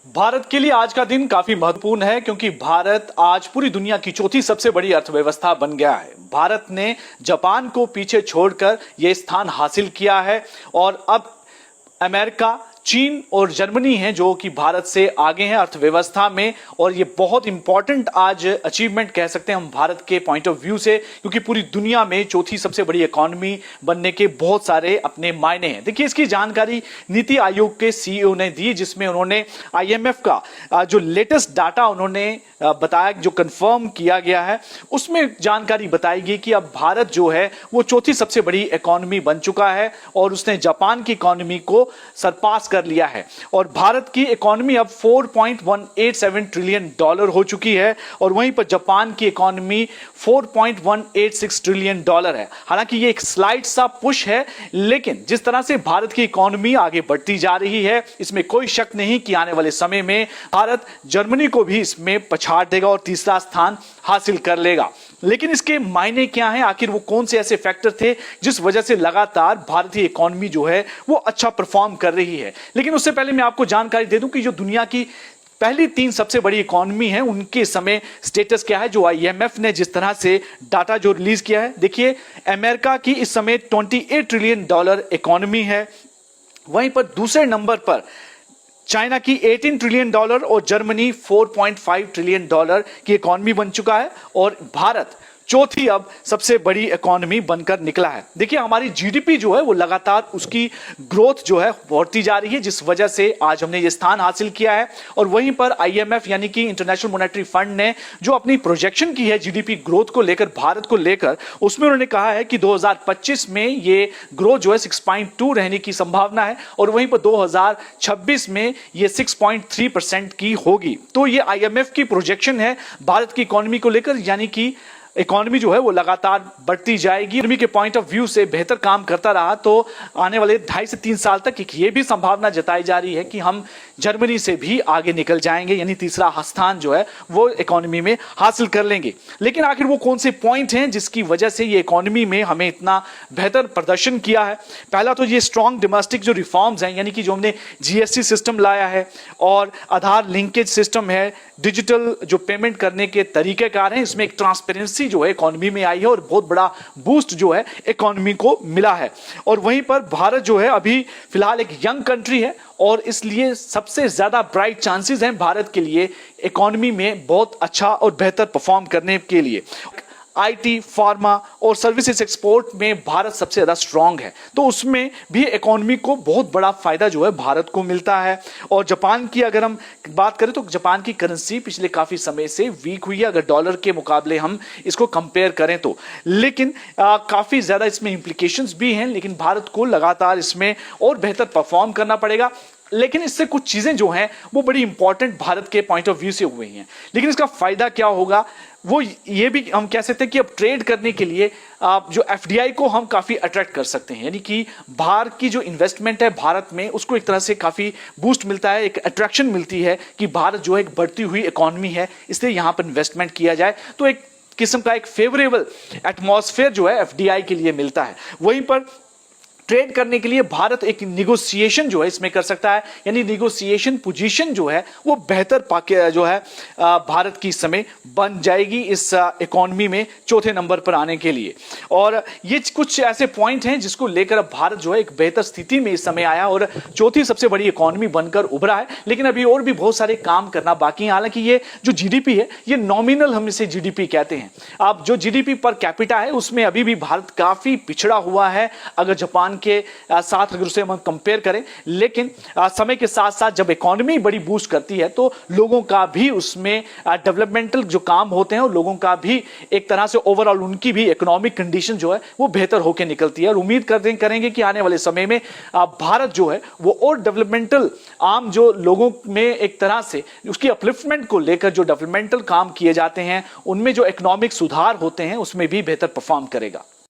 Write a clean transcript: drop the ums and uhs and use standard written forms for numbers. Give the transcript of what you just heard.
भारत के लिए आज का दिन काफी महत्वपूर्ण है क्योंकि भारत आज पूरी दुनिया की चौथी सबसे बड़ी अर्थव्यवस्था बन गया है। भारत ने जापान को पीछे छोड़कर यह स्थान हासिल किया है और अब अमेरिका, चीन और जर्मनी हैं जो कि भारत से आगे हैं अर्थव्यवस्था में। और ये बहुत इंपॉर्टेंट आज अचीवमेंट कह सकते हैं हम भारत के पॉइंट ऑफ व्यू से, क्योंकि पूरी दुनिया में चौथी सबसे बड़ी इकोनॉमी बनने के बहुत सारे अपने मायने हैं। देखिए, इसकी जानकारी नीति आयोग के सीईओ ने दी, जिसमें उन्होंने आईएमएफ का जो लेटेस्ट डाटा उन्होंने बताया, जो कंफर्म किया गया है, उसमें जानकारी बताई गई कि अब भारत जो है वो चौथी सबसे बड़ी इकोनॉमी बन चुका है और उसने जापान की इकोनॉमी को सरपास कर लिया है। और भारत की इकोनॉमी अब $4.187 ट्रिलियन हो चुकी है और वहीं पर जापान की इकोनॉमी $4.186 ट्रिलियन है। हालांकि ये एक स्लाइड सा पुश है, लेकिन जिस तरह से भारत की इकोनॉमी आगे बढ़ती जा रही है, इसमें कोई शक नहीं कि आने वाले समय में भारत जर्मनी को भी इसमें पछाड़ देगा और तीसरा स्थान हासिल कर लेगा। लेकिन इसके मायने क्या हैं? आखिर वो कौन से ऐसे फैक्टर थे जिस वजह से लगातार भारतीय इकोनॉमी जो है वो अच्छा परफॉर्म कर रही है? लेकिन उससे पहले मैं आपको जानकारी दे दूं कि जो दुनिया की पहली 3 सबसे बड़ी इकोनॉमी है उनके समय स्टेटस क्या है, जो आईएमएफ ने जिस तरह से डाटा जो रिलीज किया है। देखिए, अमेरिका की इस समय $28 ट्रिलियन इकोनॉमी है, वहीं पर दूसरे नंबर पर चाइना की $18 ट्रिलियन और जर्मनी $4.5 ट्रिलियन की इकोनॉमी बन चुका है और भारत चौथी अब सबसे बड़ी इकोनॉमी बनकर निकला है। देखिए, हमारी जीडीपी जो है वो लगातार उसकी ग्रोथ जो है बढ़ती जा रही है, जिस वजह से आज हमने ये स्थान हासिल किया है। और वहीं पर आईएमएफ यानी कि इंटरनेशनल मॉनेटरी फंड ने जो अपनी प्रोजेक्शन की है जीडीपी ग्रोथ को लेकर, भारत को लेकर, उसमें उन्होंने कहा है कि 2025 में ये ग्रोथ जो है 6.2 रहने की संभावना है और वहीं पर 2026 में ये 6.3% की होगी। तो ये आईएमएफ की प्रोजेक्शन है भारत की इकोनॉमी को लेकर, यानी कि इकोनॉमी जो है वो लगातार बढ़ती जाएगी। इकोनॉमी के पॉइंट ऑफ व्यू से बेहतर काम करता रहा तो आने वाले 2.5 से 3 साल तक एक ये भी संभावना जताई जा रही है कि हम जर्मनी से भी आगे निकल जाएंगे, यानी तीसरा स्थान जो है वो इकोनॉमी में हासिल कर लेंगे। लेकिन आखिर वो कौन से पॉइंट हैं जिसकी वजह से ये इकोनॉमी में हमें इतना बेहतर प्रदर्शन किया है? पहला तो ये स्ट्रॉन्ग डोमेस्टिक जो रिफॉर्म्स हैं, यानी कि जो हमने जीएसटी सिस्टम लाया है और आधार लिंकेज सिस्टम है, डिजिटल जो पेमेंट करने के तरीकेकार हैं, इसमें एक ट्रांसपेरेंसी जो है इकोनॉमी में आई है और बहुत बड़ा बूस्ट जो है इकोनॉमी को मिला है। और वहीं पर भारत जो है अभी फिलहाल एक यंग कंट्री है और इसलिए सबसे ज्यादा ब्राइट चांसेस हैं भारत के लिए इकोनॉमी में बहुत अच्छा और बेहतर परफॉर्म करने के लिए। आईटी, फार्मा और सर्विसेज एक्सपोर्ट में भारत सबसे ज्यादा स्ट्रांग है, तो उसमें भी इकोनॉमी को बहुत बड़ा फायदा जो है भारत को मिलता है। और जापान की अगर हम बात करें तो जापान की करेंसी पिछले काफी समय से वीक हुई है, अगर डॉलर के मुकाबले हम इसको कंपेयर करें तो। लेकिन काफी ज्यादा इसमें इंप्लीकेशंस भी हैं, लेकिन भारत को लगातार इसमें और बेहतर परफॉर्म करना पड़ेगा। लेकिन इससे कुछ चीजें जो हैं वो बड़ी इंपॉर्टेंट भारत के पॉइंट ऑफ व्यू से हुई हैं। लेकिन इसका फायदा क्या होगा वो ये भी हम कह सकते हैं कि अब ट्रेड करने के लिए जो एफडीआई को हम काफी अट्रैक्ट कर सकते हैं, यानी कि बाहर की जो इन्वेस्टमेंट है भारत में उसको एक तरह से काफी बूस्ट मिलता है, एक अट्रैक्शन मिलती है कि भारत जो है एक बढ़ती हुई इकोनॉमी है, इसलिए यहां पर इन्वेस्टमेंट किया जाए, तो एक किस्म का एक फेवरेबल एटमॉस्फेयर जो है एफडीआई के लिए मिलता है। वहीं पर ट्रेड करने के लिए भारत एक निगोशिएशन जो है इसमें कर सकता है, यानी निगोशिएशन पोजीशन जो है वो बेहतर पाके जो है भारत की समय बन जाएगी इस इकोनॉमी में चौथे नंबर पर आने के लिए। और ये कुछ ऐसे पॉइंट हैं जिसको लेकर अब भारत जो है एक बेहतर स्थिति में इस समय आया और चौथी सबसे बड़ी इकोनॉमी बनकर उभरा है। लेकिन अभी और भी बहुत सारे काम करना बाकी है। हालांकि ये जो जीडीपी है ये नॉमिनल हम इसे जीडीपी कहते हैं। अब जो जीडीपी पर कैपिटा है उसमें अभी भी भारत काफी पिछड़ा हुआ है अगर जापान के साथ अगर उसे हम कंपेयर करें। लेकिन समय के साथ साथ जब इकोनॉमी बड़ी बूस्ट करती है तो लोगों का भी उसमें डेवलपमेंटल जो काम होते हैं और लोगों का भी एक तरह से ओवरऑल उनकी भी इकोनॉमिक कंडीशन जो है वो बेहतर होकर निकलती है। और उम्मीद करेंगे कि आने वाले समय में भारत जो है वो और डेवलपमेंटल आम जो लोगों में एक तरह से उसकी अपलिफ्टमेंट को लेकर जो डेवलपमेंटल काम किए जाते हैं उनमें जो इकोनॉमिक सुधार होते हैं उसमें भी बेहतर परफॉर्म करेगा।